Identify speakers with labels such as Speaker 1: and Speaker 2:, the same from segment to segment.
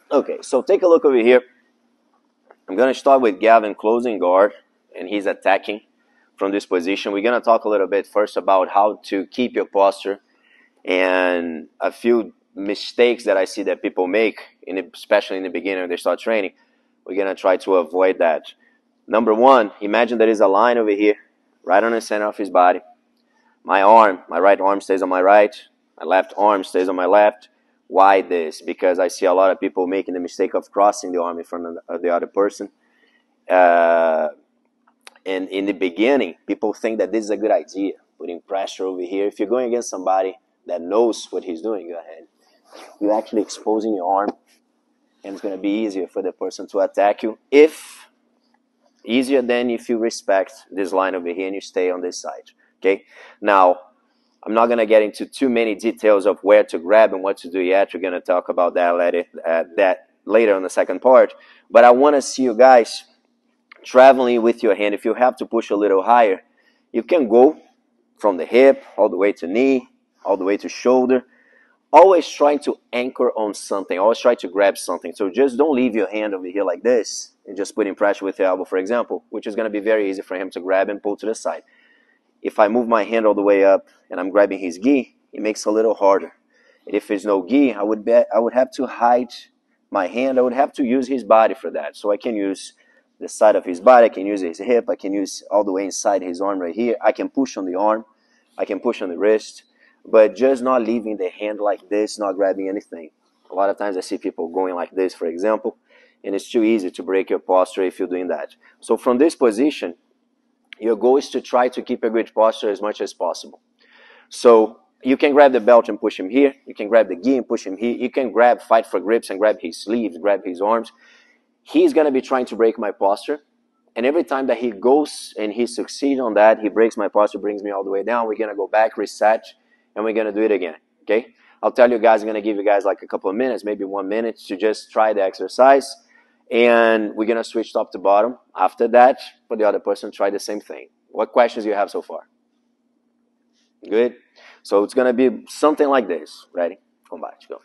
Speaker 1: Okay, so take a look over here. I'm going to start with Gavin closing guard, and he's attacking from this position. We're going to talk a little bit first about how to keep your posture and a few mistakes that I see that people make, especially in the beginning when they start training. We're going to try to avoid that. Number one, imagine there is a line over here, right on the center of his body. My right arm stays on my right, my left arm stays on my left. Why this? Because I see a lot of people making the mistake of crossing the arm in front of the other person. And in the beginning, people think that this is a good idea, putting pressure over here. If you're going against somebody that knows what he's doing, go ahead. You're actually exposing your arm, and it's going to be easier for the person to attack you. Easier than if you respect this line over here and you stay on this side. Okay? Now, I'm not going to get into too many details of where to grab and what to do yet. We're going to talk about that later on the second part. But I want to see you guys traveling with your hand. If you have to push a little higher, you can go from the hip all the way to knee, all the way to shoulder. Always trying to anchor on something. Always try to grab something. So just don't leave your hand over here like this and just putting pressure with your elbow, for example, which is going to be very easy for him to grab and pull to the side. If I move my hand all the way up and I'm grabbing his gi, it makes it a little harder. And if there's no gi, I would have to hide my hand. I would have to use his body for that. So I can use the side of his body. I can use his hip. I can use all the way inside his arm right here. I can push on the arm. I can push on the wrist. But just not leaving the hand like this, not grabbing anything. A lot of times I see people going like this, for example, and it's too easy to break your posture if you're doing that. So from this position, your goal is to try to keep a good posture as much as possible. So you can grab the belt and push him here. You can grab the gi and push him here. You can fight for grips and grab his sleeves, grab his arms. He's going to be trying to break my posture. And every time that he goes and he succeeds on that, he breaks my posture, brings me all the way down. We're going to go back, reset, and we're going to do it again, okay? I'll tell you guys, I'm going to give you guys like a couple of minutes, maybe 1 minute to just try the exercise. And we're going to switch top to bottom. After that, for the other person, try the same thing. What questions do you have so far? Good? So it's going to be something like this. Ready? Combate, go.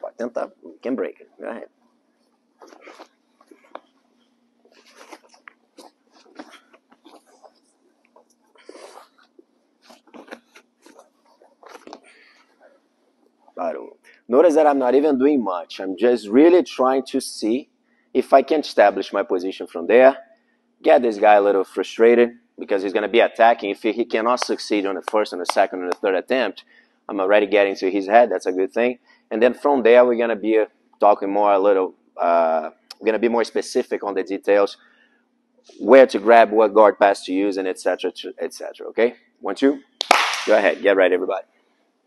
Speaker 1: Pode tentar. You can break it. Go ahead. Notice that I'm not even doing much. I'm just really trying to see if I can establish my position from there, get this guy a little frustrated because he's going to be attacking. If he cannot succeed on the first and the second and the third attempt, I'm already getting to his head. That's a good thing. And then from there, we're going to be talking more we're going to be more specific on the details, where to grab, what guard pass to use, and etc., etc. Okay? 1, 2, go ahead. Get ready, everybody.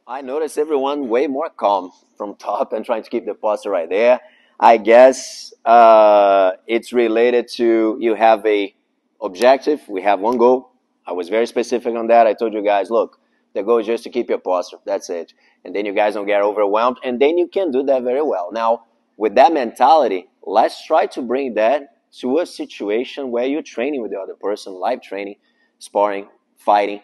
Speaker 1: I notice everyone way more calm from top and trying to keep the posture right there. I guess it's related to you have a objective. We have one goal. I was very specific on that. I told you guys, look, the goal is just to keep your posture. That's it. And then you guys don't get overwhelmed. And then you can do that very well. Now, with that mentality, let's try to bring that to a situation where you're training with the other person, live training, sparring, fighting,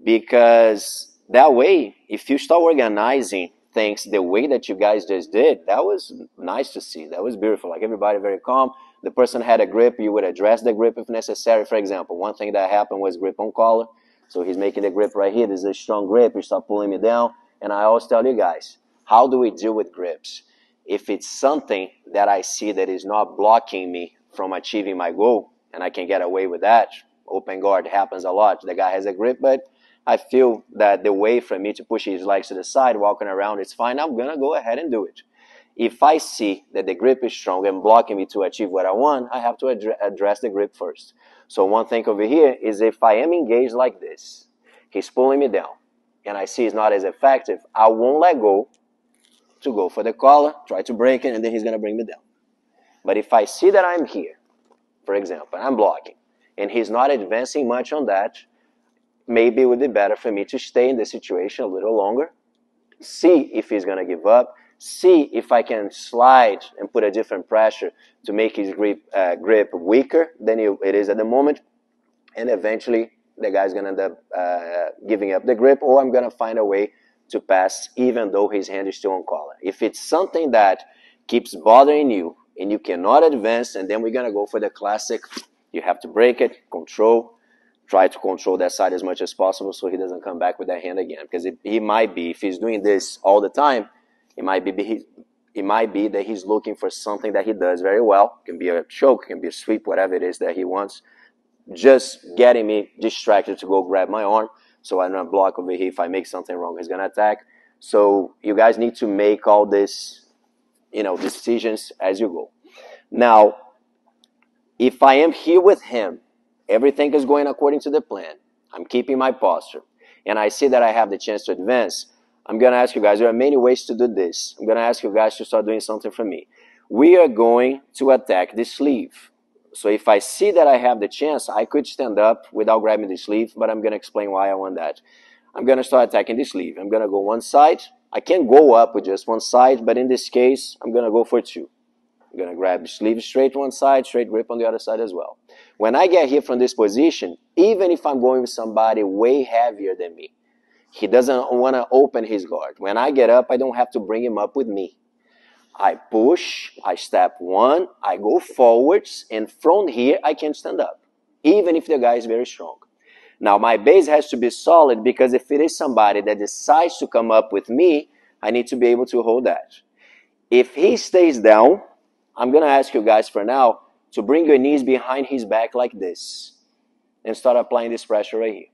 Speaker 1: because that way, if you start organizing things the way that you guys just did, that was nice to see. That was beautiful. Like everybody very calm. The person had a grip. You would address the grip if necessary. For example, one thing that happened was grip on collar. So he's making the grip right here. This is a strong grip. You start pulling me down. And I always tell you guys, how do we deal with grips? If it's something that I see that is not blocking me from achieving my goal, and I can get away with that, open guard happens a lot. The guy has a grip, but I feel that the way for me to push his legs to the side, walking around, it's fine. I'm going to go ahead and do it. If I see that the grip is strong and blocking me to achieve what I want, I have to address the grip first. So one thing over here is if I am engaged like this, he's pulling me down, and I see it's not as effective, I won't let go to go for the collar, try to break it, and then he's going to bring me down. But if I see that I'm here, for example, I'm blocking, and he's not advancing much on that, maybe it would be better for me to stay in the situation a little longer, see if he's going to give up, see if I can slide and put a different pressure to make his grip weaker than it is at the moment, and eventually the guy's going to end up giving up the grip, or I'm going to find a way to pass even though his hand is still on collar. If it's something that keeps bothering you and you cannot advance, and then we're going to go for the classic, you have to break it, control, try to control that side as much as possible so he doesn't come back with that hand again. Because he might be, if he's doing this all the time, it might be that he's looking for something that he does very well. It can be a choke, it can be a sweep, whatever it is that he wants. Just getting me distracted to go grab my arm so I'm not block over here. If I make something wrong, he's going to attack. So you guys need to make all this, decisions as you go. Now, if I am here with him, everything is going according to the plan, I'm keeping my posture, and I see that I have the chance to advance, I'm going to ask you guys, there are many ways to do this. I'm going to ask you guys to start doing something for me. We are going to attack the sleeve. So if I see that I have the chance, I could stand up without grabbing the sleeve, but I'm going to explain why I want that. I'm going to start attacking the sleeve. I'm going to go one side. I can go up with just one side, but in this case, I'm going to go for two. I'm going to grab the sleeve straight one side, straight grip on the other side as well. When I get here from this position, even if I'm going with somebody way heavier than me, he doesn't want to open his guard. When I get up, I don't have to bring him up with me. I push, I step one, I go forwards, and from here I can stand up, even if the guy is very strong. Now my base has to be solid, because if it is somebody that decides to come up with me, I need to be able to hold that. If he stays down, I'm going to ask you guys for now to bring your knees behind his back like this and start applying this pressure right here.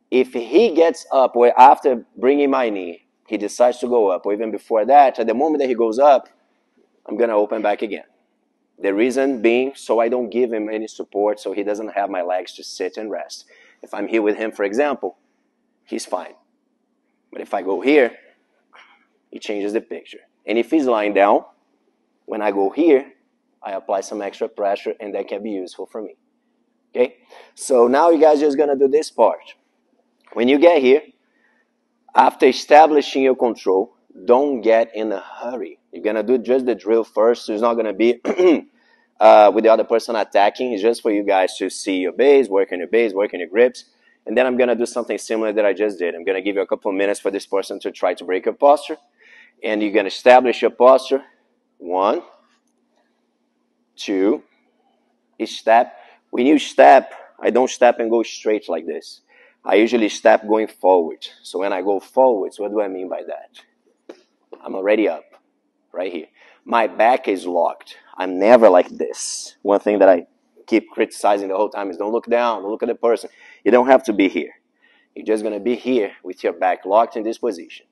Speaker 1: If he gets up, or after bringing my knee, he decides to go up, or even before that, at the moment that he goes up, I'm going to open back again. The reason being, so I don't give him any support, so he doesn't have my legs to sit and rest. If I'm here with him, for example, he's fine. But if I go here, it changes the picture. And if he's lying down, when I go here, I apply some extra pressure, and that can be useful for me. Okay? So now you guys are just going to do this part. When you get here, after establishing your control, don't get in a hurry. You're going to do just the drill first. So it's not going to be with the other person attacking. It's just for you guys to see your base, work on your grips. And then I'm going to do something similar that I just did. I'm going to give you a couple of minutes for this person to try to break your posture. And you're going to establish your posture. 1, 2, step. When you step, I don't step and go straight like this. I usually step going forward. So when I go forwards, what do I mean by that? I'm already up, right here. My back is locked. I'm never like this. One thing that I keep criticizing the whole time is don't look down, don't look at the person. You don't have to be here. You're just going to be here with your back locked in this position.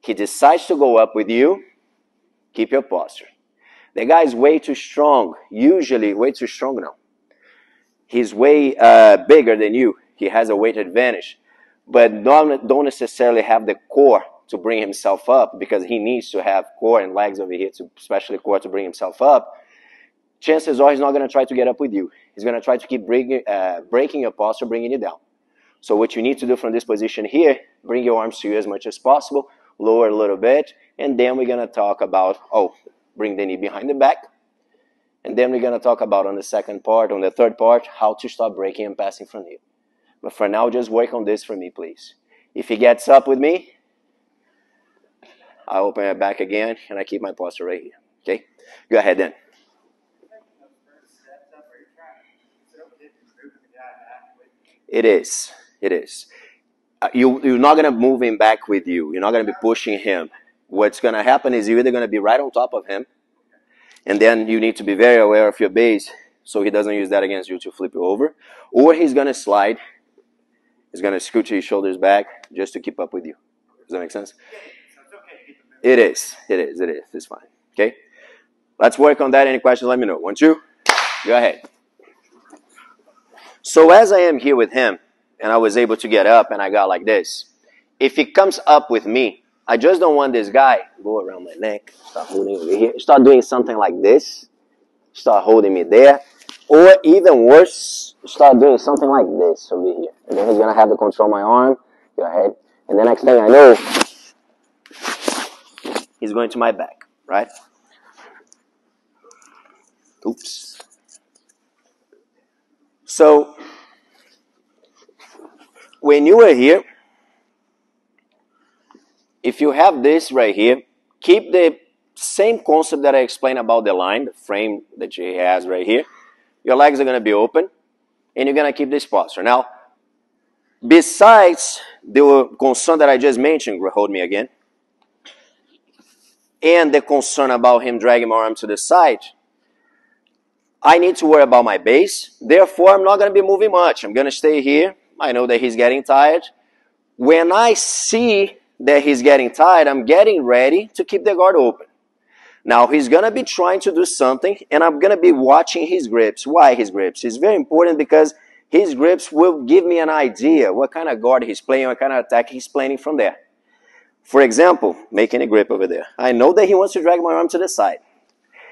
Speaker 1: He decides to go up with you, keep your posture. The guy is way too strong, usually way too strong now. He's way bigger than you. He has a weight advantage, but don't necessarily have the core to bring himself up, because he needs to have core and legs over here, especially core, to bring himself up. Chances are he's not going to try to get up with you. He's going to try to keep breaking your posture, bringing you down. So what you need to do from this position here, bring your arms to you as much as possible, lower a little bit, and then we're going to talk about, bring the knee behind the back. And then we're going to talk about on the third part, how to start breaking and passing from here. But for now, just work on this for me, please. If he gets up with me, I open it back again, and I keep my posture right here. Okay? Go ahead then. It is. You're not going to move him back with you. You're not going to be pushing him. What's going to happen is you're either going to be right on top of him, and then you need to be very aware of your base so he doesn't use that against you to flip you over, or he's going to slide. He's going to scoot his shoulders back just to keep up with you. Does that make sense? It is. It's fine. Okay? Let's work on that. Any questions, let me know. 1, 2. Go ahead. So as I am here with him, and I was able to get up, and I got like this. If he comes up with me, I just don't want this guy go around my neck, start holding over here, start doing something like this, start holding me there. Or even worse, start doing something like this over here. And then he's going to have to control my arm. Go ahead. And the next thing I know, he's going to my back, right? Oops. So, when you are here, if you have this right here, keep the same concept that I explained about the line, the frame that he has right here. Your legs are going to be open, and you're going to keep this posture. Now, besides the concern that I just mentioned, hold me again, and the concern about him dragging my arm to the side, I need to worry about my base. Therefore, I'm not going to be moving much. I'm going to stay here. I know that he's getting tired. When I see that he's getting tired, I'm getting ready to keep the guard open. Now, he's going to be trying to do something, and I'm going to be watching his grips. Why his grips? It's very important because his grips will give me an idea what kind of guard he's playing, what kind of attack he's planning from there. For example, making a grip over there. I know that he wants to drag my arm to the side.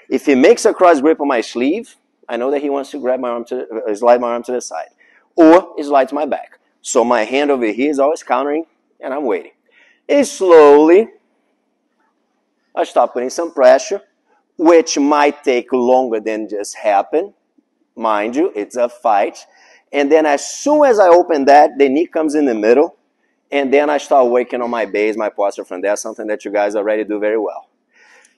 Speaker 1: If he makes a cross grip on my sleeve, I know that he wants to grab my arm slide my arm to the side. Or slide to my back. So my hand over here is always countering, and I'm waiting. And slowly, I start putting some pressure, which might take longer than just happen. Mind you, it's a fight. And then as soon as I open that, the knee comes in the middle, and then I start working on my base, my posture from there, something that you guys already do very well.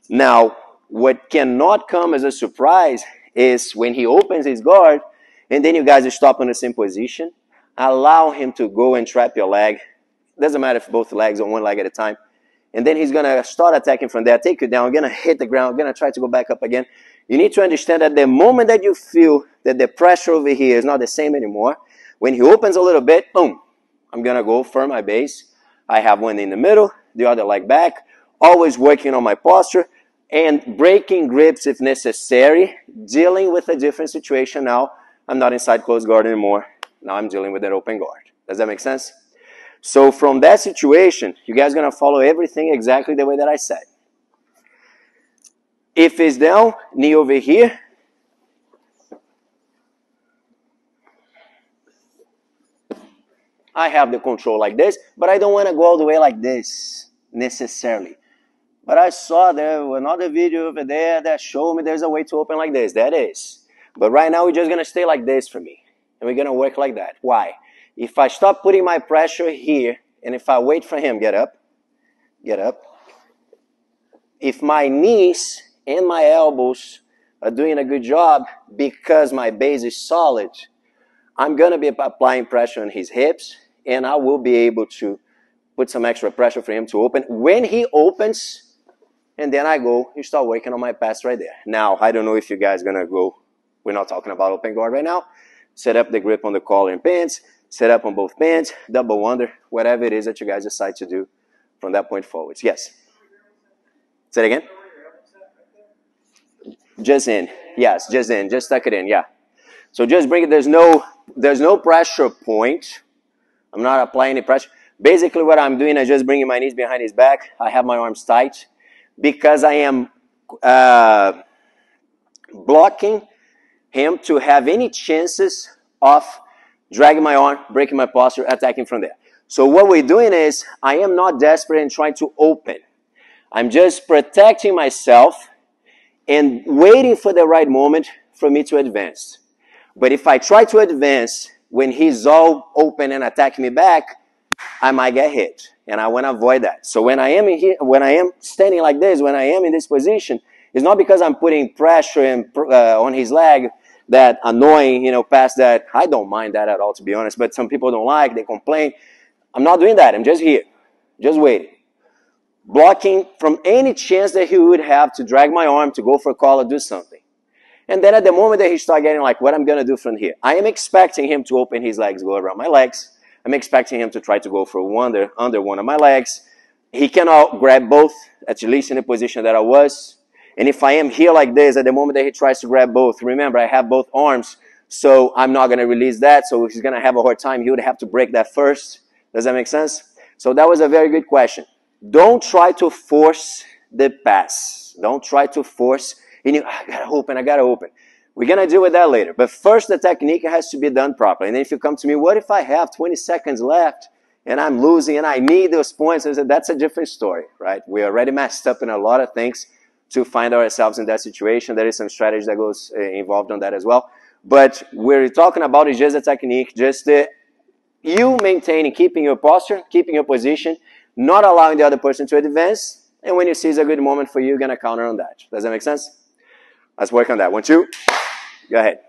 Speaker 1: Now, what cannot come as a surprise is when he opens his guard, and then you guys stop in the same position, allow him to go and trap your leg. Doesn't matter if both legs or one leg at a time. And then he's going to start attacking from there, take you down, going to hit the ground, going to try to go back up again. You need to understand that the moment that you feel that the pressure over here is not the same anymore, when he opens a little bit, boom, I'm going to go for my base. I have one in the middle, the other leg back, always working on my posture, and breaking grips if necessary, dealing with a different situation now. I'm not inside closed guard anymore. Now I'm dealing with an open guard. Does that make sense? So from that situation, you guys are going to follow everything exactly the way that I said. If it's down, knee over here. I have the control like this, but I don't want to go all the way like this necessarily. But I saw there another video over there that showed me there's a way to open like this. That is. But right now we're just going to stay like this for me. And we're going to work like that. Why? If I stop putting my pressure here, and if I wait for him, get up. If my knees and my elbows are doing a good job because my base is solid, I'm going to be applying pressure on his hips, and I will be able to put some extra pressure for him to open. When he opens, and then I go and start working on my pass right there. Now, I don't know if you guys are going to go. We're not talking about open guard right now. Set up the grip on the collar and pants. Set up on both pants. Double under. Whatever it is that you guys decide to do from that point forwards. Yes? Say it again? Just in. Yes, just in. Just tuck it in. Yeah. So just bring it. There's no pressure point. I'm not applying any pressure. Basically what I'm doing is just bringing my knees behind his back. I have my arms tight because I am blocking him to have any chances of dragging my arm, breaking my posture, attacking from there. So what we're doing is I am not desperate and trying to open. I'm just protecting myself and waiting for the right moment for me to advance. But if I try to advance when he's all open and attacking me back, I might get hit, and I want to avoid that. So when I am in here, when I am standing like this, when I am in this position, it's not because I'm putting pressure on his leg, that annoying, past that. I don't mind that at all, to be honest, but some people don't like, they complain. I'm not doing that. I'm just here, just waiting. Blocking from any chance that he would have to drag my arm to go for a call or do something. And then at the moment that he starts getting like, what I'm going to do from here, I am expecting him to open his legs, go around my legs. I'm expecting him to try to go for under one of my legs. He cannot grab both, at least in the position that I was. And if I am here like this, at the moment that he tries to grab both, remember, I have both arms, so I'm not going to release that. So he's going to have a hard time. He would have to break that first. Does that make sense? So that was a very good question. Don't try to force the pass. Don't try to force, I gotta open. We're going to deal with that later. But first, the technique has to be done properly. And then if you come to me, what if I have 20 seconds left and I'm losing and I need those points? I said, that's a different story, right? We already messed up in a lot of things to find ourselves in that situation. There is some strategy that goes involved on that as well. But we're talking about is just a technique, just you maintaining, keeping your posture, keeping your position, not allowing the other person to advance, And when you see it's a good moment for you, you're going to counter on that. Does that make sense? Let's work on that. 1, 2. Go ahead.